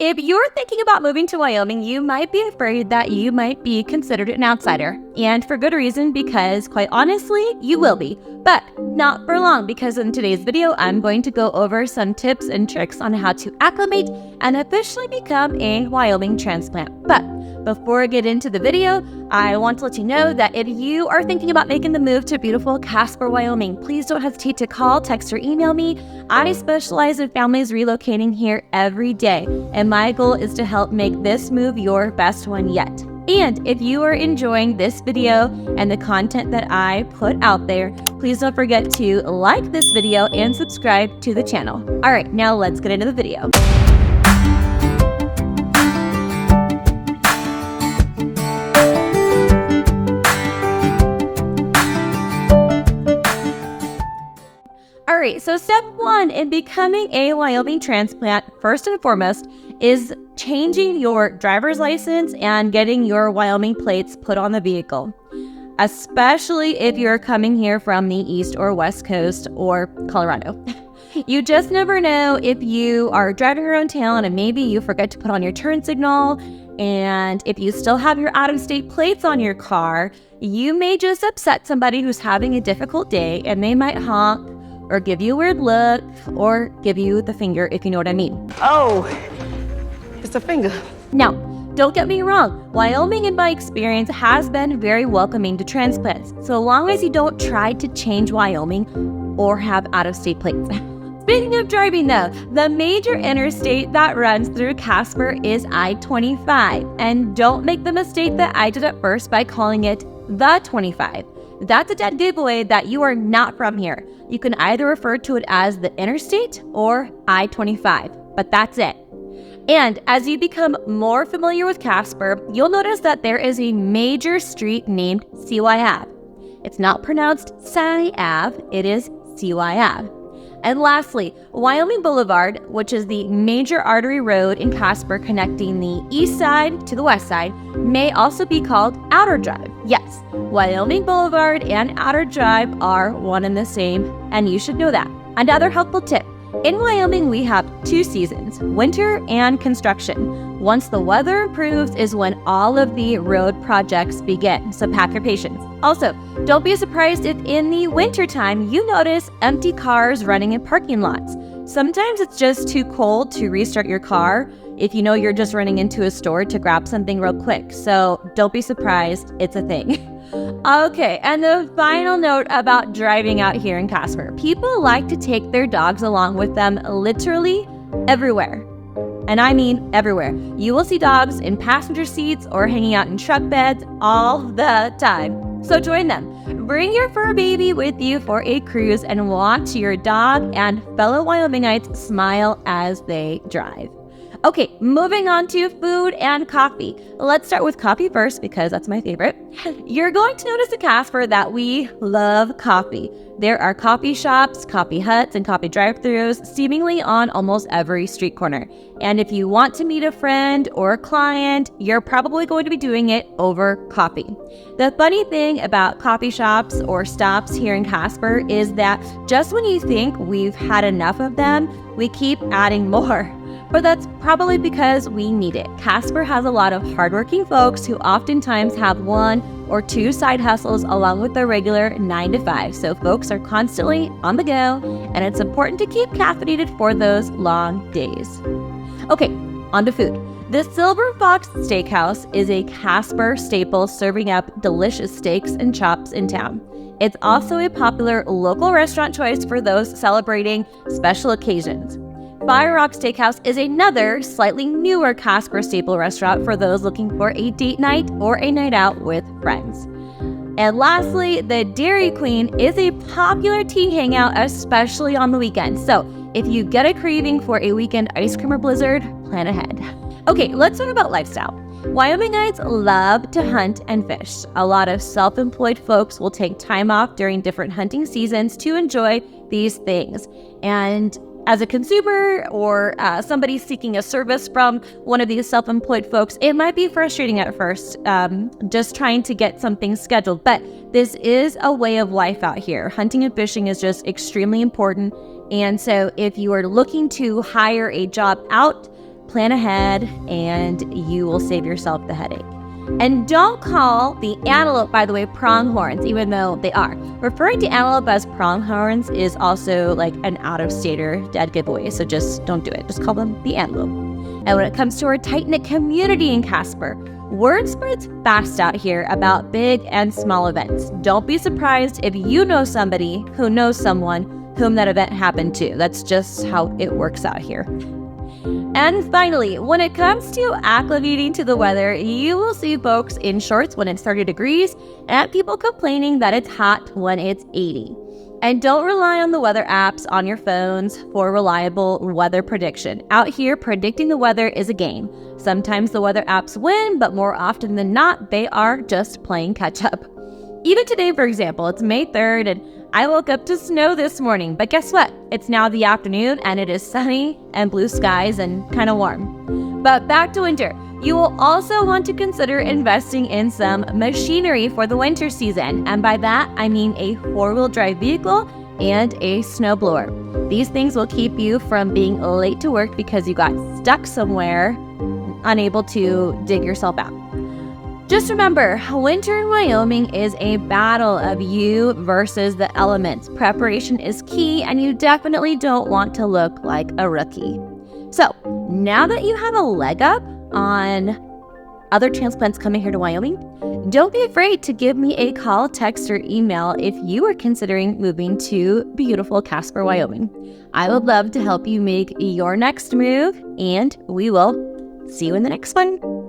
If you're thinking about moving to Wyoming, you might be afraid that you might be considered an outsider. And for good reason, because quite honestly, you will be. But not for long, because in today's video, I'm going to go over some tips and tricks on how to acclimate and officially become a Wyoming transplant. But before I get into the video, I want to let you know that if you are thinking about making the move to beautiful Casper, Wyoming, please don't hesitate to call, text, or email me. I specialize in families relocating here every day, and my goal is to help make this move your best one yet. And if you are enjoying this video and the content that I put out there, please don't forget to like this video and subscribe to the channel. All right, now let's get into the video. All right, so step one in becoming a Wyoming transplant, first and foremost, is changing your driver's license and getting your Wyoming plates put on the vehicle, especially if you're coming here from the East or West Coast or Colorado. You just never know if you are driving around town and maybe you forget to put on your turn signal, and if you still have your out-of-state plates on your car, you may just upset somebody who's having a difficult day, and they might honk or give you a weird look, or give you the finger, if you know what I mean. Oh, it's a finger. Now, don't get me wrong, Wyoming, in my experience, has been very welcoming to transplants, so long as you don't try to change Wyoming or have out-of-state plates. Speaking of driving though, the major interstate that runs through Casper is I-25, and don't make the mistake that I did at first by calling it the 25. That's a dead giveaway that you are not from here. You can either refer to it as the interstate or I-25, but that's it. And as you become more familiar with Casper, you'll notice that there is a major street named CY Ave. It's not pronounced Cy Ave, it is CY Ave. And lastly, Wyoming Boulevard, which is the major artery road in Casper connecting the east side to the west side, may also be called Outer Drive. Yes, Wyoming Boulevard and Outer Drive are one and the same, and you should know that. Another helpful tip: in Wyoming, we have two seasons, winter and construction. Once the weather improves is when all of the road projects begin, so pack your patience. Also, don't be surprised if in the wintertime you notice empty cars running in parking lots. Sometimes it's just too cold to restart your car if you know you're just running into a store to grab something real quick, so don't be surprised, it's a thing. Okay, and the final note about driving out here in Casper. People like to take their dogs along with them literally everywhere. And I mean everywhere. You will see dogs in passenger seats or hanging out in truck beds all the time. So join them. Bring your fur baby with you for a cruise and watch your dog and fellow Wyomingites smile as they drive. Okay, moving on to food and coffee. Let's start with coffee first because that's my favorite. You're going to notice at Casper that we love coffee. There are coffee shops, coffee huts, and coffee drive-thrus seemingly on almost every street corner. And if you want to meet a friend or a client, you're probably going to be doing it over coffee. The funny thing about coffee shops or stops here in Casper is that just when you think we've had enough of them, we keep adding more. But that's probably because we need it. Casper has a lot of hardworking folks who oftentimes have one or two side hustles along with their regular 9 to 5. So folks are constantly on the go, and it's important to keep caffeinated for those long days. Okay, on to food. The Silver Fox Steakhouse is a Casper staple, serving up delicious steaks and chops in town. It's also a popular local restaurant choice for those celebrating special occasions. Fire Rock Steakhouse is another slightly newer Casper staple restaurant for those looking for a date night or a night out with friends. And lastly, the Dairy Queen is a popular teen hangout, especially on the weekend. So if you get a craving for a weekend ice cream or blizzard, plan ahead. Okay, let's talk about lifestyle. Wyomingites love to hunt and fish. A lot of self-employed folks will take time off during different hunting seasons to enjoy these things. And as a consumer or somebody seeking a service from one of these self-employed folks, it might be frustrating at first, just trying to get something scheduled. But this is a way of life out here. Hunting and fishing is just extremely important. And so if you are looking to hire a job out plan ahead and you will save yourself the headache. And don't call the antelope, by the way, pronghorns, even though they are. Referring to antelope as pronghorns is also like an out-of-stater dead giveaway, so just don't do it. Just call them the antelope. And when it comes to our tight-knit community in Casper, word spreads fast out here about big and small events. Don't be surprised if you know somebody who knows someone whom that event happened to. That's just how it works out here. And finally, when it comes to acclimating to the weather, you will see folks in shorts when it's 30 degrees and people complaining that it's hot when it's 80. And don't rely on the weather apps on your phones for reliable weather prediction. Out here, predicting the weather is a game. Sometimes the weather apps win, but more often than not, they are just playing catch up. Even today, for example, it's May 3rd and I woke up to snow this morning, but guess what? It's now the afternoon and it is sunny and blue skies and kind of warm. But back to winter. You will also want to consider investing in some machinery for the winter season. And by that, I mean a four-wheel drive vehicle and a snowblower. These things will keep you from being late to work because you got stuck somewhere, unable to dig yourself out. Just remember, winter in Wyoming is a battle of you versus the elements. Preparation is key, and you definitely don't want to look like a rookie. So, now that you have a leg up on other transplants coming here to Wyoming, don't be afraid to give me a call, text, or email if you are considering moving to beautiful Casper, Wyoming. I would love to help you make your next move, and we will see you in the next one.